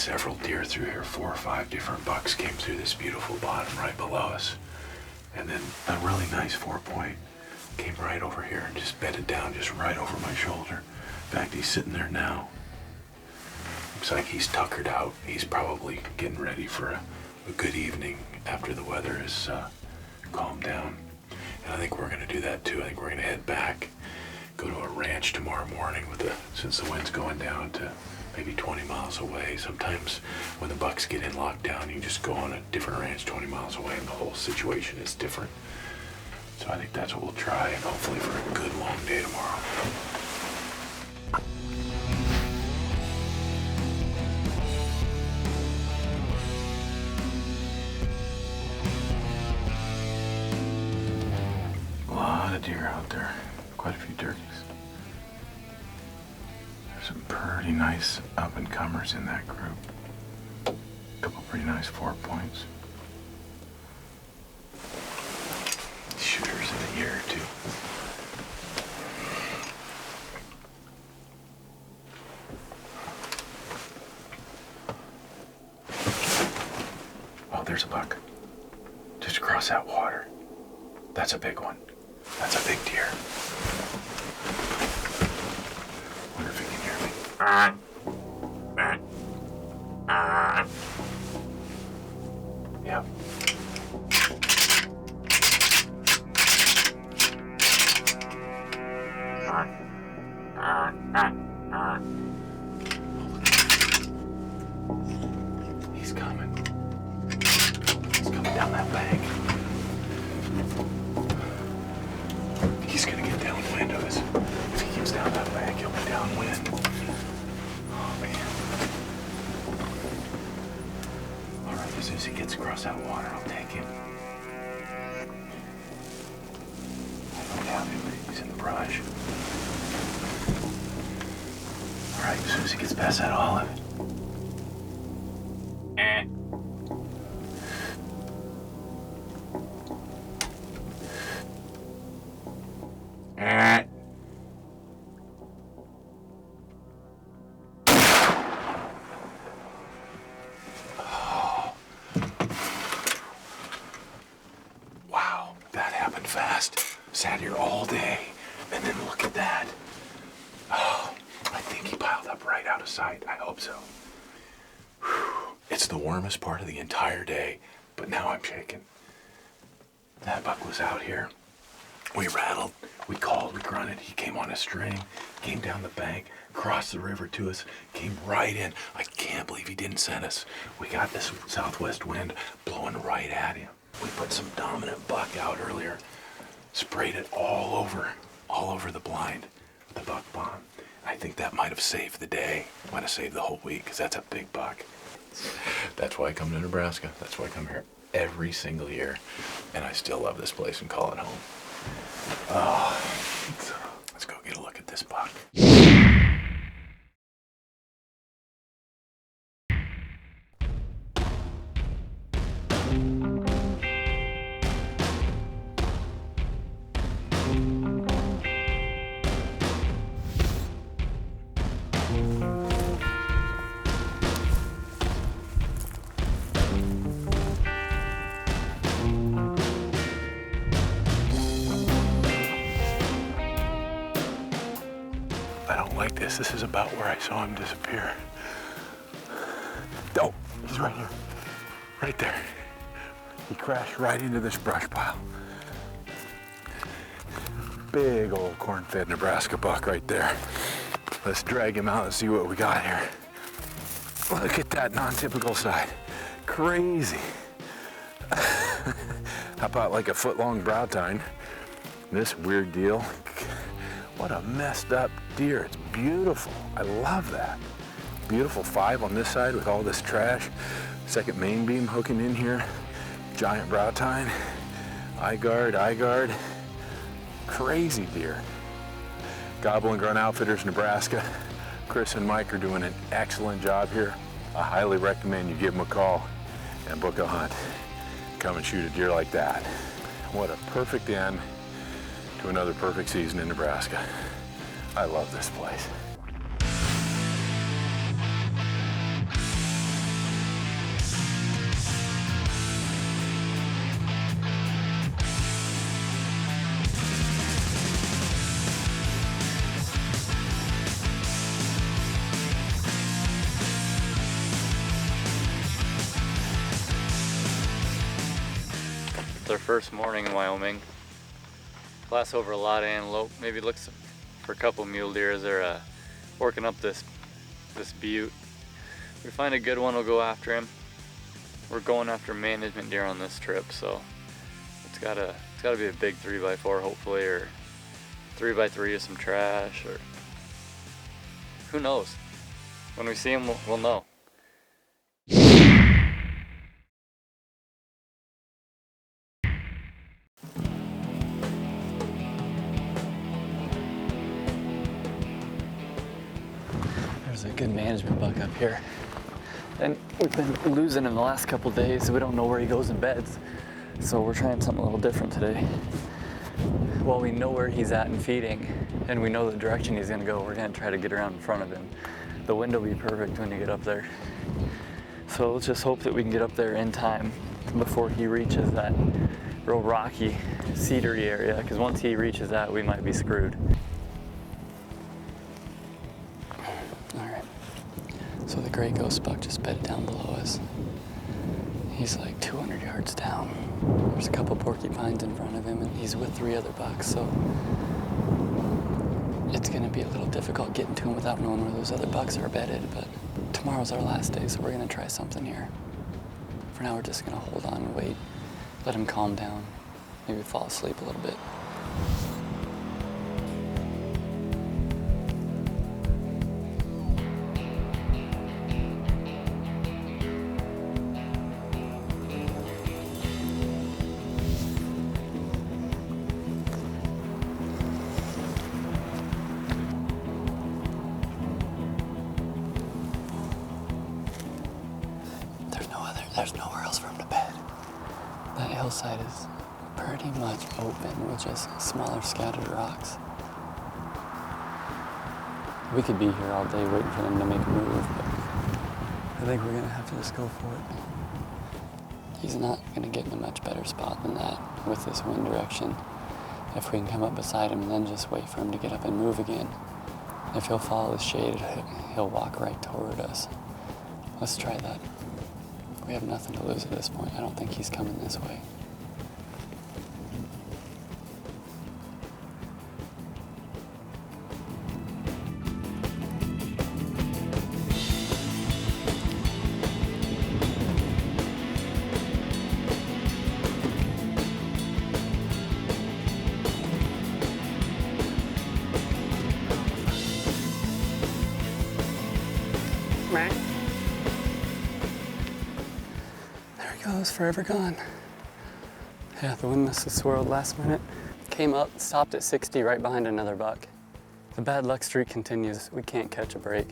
several deer through here. 4 or 5 different bucks came through this beautiful bottom right below us. And then a really nice 4-point came right over here and just bedded down just right over my shoulder. In fact, he's sitting there now. Looks like he's tuckered out. He's probably getting ready for a good evening after the weather is calmed down. And I think we're gonna do that too. I think we're gonna head back, go to a ranch tomorrow morning since the wind's going down to maybe 20 miles away. Sometimes when the bucks get in lockdown, you just go on a different ranch 20 miles away and the whole situation is different. So I think that's what we'll try, and hopefully for a good long day tomorrow. A lot of deer out there, quite a few turkeys. There's some pretty nice up-and-comers in that group. A couple pretty nice 4-points. Shooters in a year or two. Oh, there's a buck. Just across that water. That's a big one. That's a big deer. Wonder if he can hear me. Yep. He's coming. He's coming down that bank. He's gonna get downwind of us. If he keeps down that bank, he'll be downwind. Oh man. Alright, as soon as he gets across that water, I'll take him. I don't have him, but he's in the brush. Alright, as soon as he gets past that olive. Wow, that happened fast. Sat here all day, and then look at that. Oh, I think he piled up right out of sight. I hope so. Whew. It's the warmest part of the entire day, but now I'm shaking. That buck was out here. We rattled, we called, we grunted. He came on a string, came down the bank, crossed the river to us, came right in. I can't believe he didn't send us. We got this southwest wind blowing right at him. We put some dominant buck out earlier, sprayed it all over the blind with the buck bomb. I think that might have saved the day, might have saved the whole week, because that's a big buck. That's why I come to Nebraska. That's why I come here every single year, and I still love this place and call it home. Oh, let's go get a look at this buck. Like this. This is about where I saw him disappear. Oh, he's right here. Right there. He crashed right into this brush pile. Big old corn-fed Nebraska buck right there. Let's drag him out and see what we got here. Look at that non-typical side. Crazy. How about like a foot-long brow tine? This weird deal. What a messed up deer. It's beautiful. I love that. Beautiful 5 on this side with all this trash. Second main beam hooking in here. Giant brow tine. Eye guard. Crazy deer. Gobble and Grunt Outfitters, Nebraska. Chris and Mike are doing an excellent job here. I highly recommend you give them a call and book a hunt. Come and shoot a deer like that. What a perfect end to another perfect season in Nebraska. I love this place. their first morning in Wyoming. Glass over a lot of antelope. Maybe looks for a couple mule deer as they're working up this butte. If we find a good one, we'll go after him. We're going after management deer on this trip, so it's gotta be a big 3x4 hopefully, or 3x3 with some trash, or who knows. When we see him, we'll know. There's a good management buck up here. And we've been losing him the last couple days, so we don't know where he goes in beds. So we're trying something a little different today. While we know where he's at and feeding, and we know the direction he's gonna go, we're gonna try to get around in front of him. The wind will be perfect when you get up there. So let's just hope that we can get up there in time before he reaches that real rocky, cedary area, because once he reaches that, we might be screwed. So the gray ghost buck just bedded down below us. He's like 200 yards down. There's a couple porcupines in front of him, and he's with 3 other bucks, so it's gonna be a little difficult getting to him without knowing where those other bucks are bedded, but tomorrow's our last day, so we're gonna try something here. For now, we're just gonna hold on and wait, let him calm down, maybe fall asleep a little bit. There's nowhere else for him to bed. That hillside is pretty much open with just smaller scattered rocks. We could be here all day waiting for them to make a move, but I think we're gonna have to just go for it. He's not gonna get in a much better spot than that with this wind direction. If we can come up beside him and then just wait for him to get up and move again. If he'll follow the shade, he'll walk right toward us. Let's try that. We have nothing to lose at this point. I don't think he's coming this way. Goes forever gone. Yeah, the wind must have swirled last minute. Came up, stopped at 60 right behind another buck. The bad luck streak continues. We can't catch a break.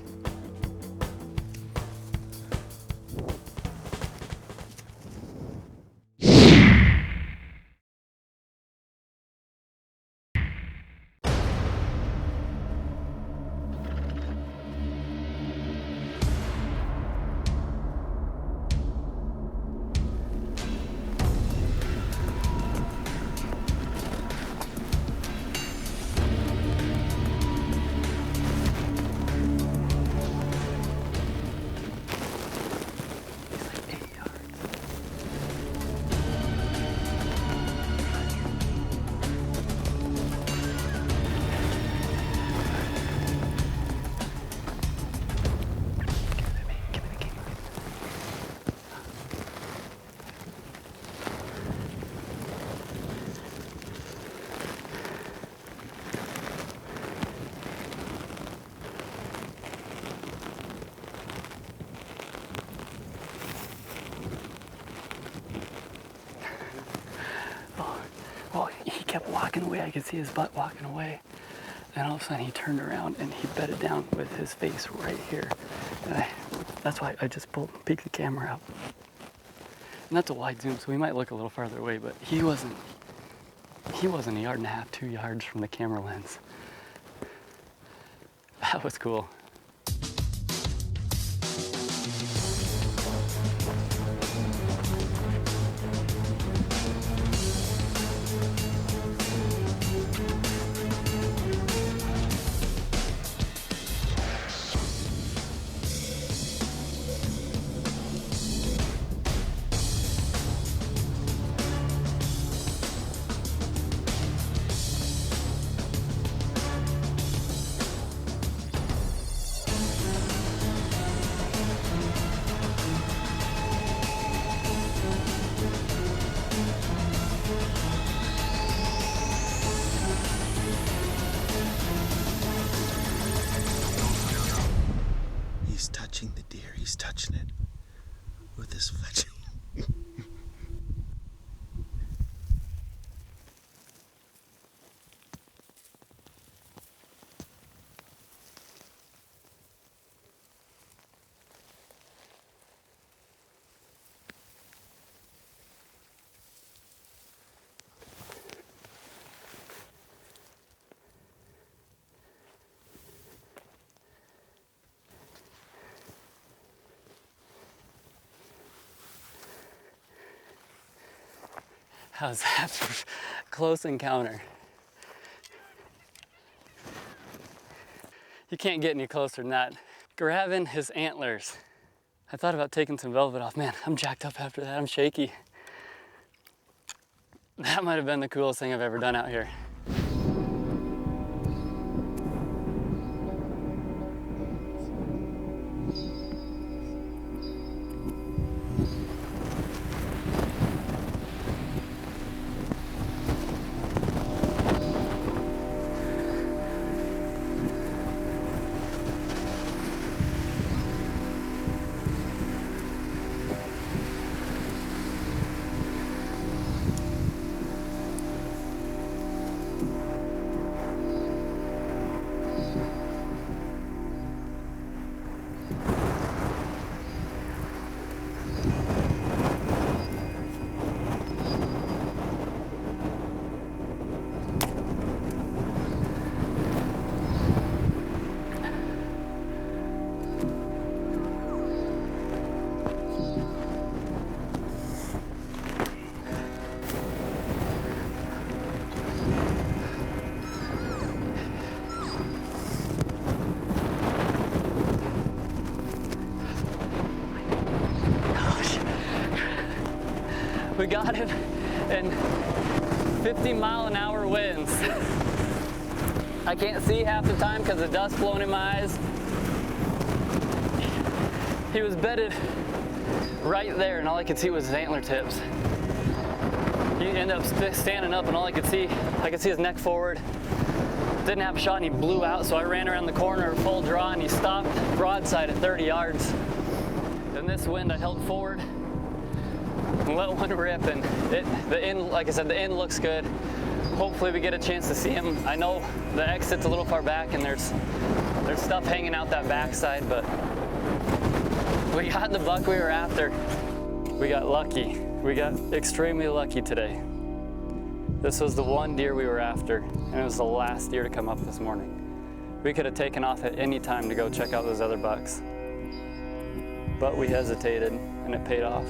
Kept walking away. I could see his butt walking away. Then all of a sudden he turned around and he bedded down with his face right here. And that's why I just peeked the camera out. And that's a wide zoom, so we might look a little farther away, but he wasn't a yard and a half, 2 yards from the camera lens. That was cool. touching the deer. He's touching it with his fletching. How's that for close encounter? You can't get any closer than that. Grabbing his antlers. I thought about taking some velvet off. Man, I'm jacked up after that. I'm shaky. That might have been the coolest thing I've ever done out here. We got him in 50-mile-an-hour winds. I can't see half the time because the dust blowing in my eyes. He was bedded right there and all I could see was his antler tips. He ended up standing up and all I could see his neck forward. Didn't have a shot and he blew out, so I ran around the corner full draw and he stopped broadside at 30 yards. In this wind I held forward and let one rip, and like I said, the end looks good. Hopefully we get a chance to see him. I know the exit's a little far back and there's stuff hanging out that backside, but we got the buck we were after. We got lucky. We got extremely lucky today. This was the one deer we were after, and it was the last deer to come up this morning. We could have taken off at any time to go check out those other bucks, but we hesitated and it paid off.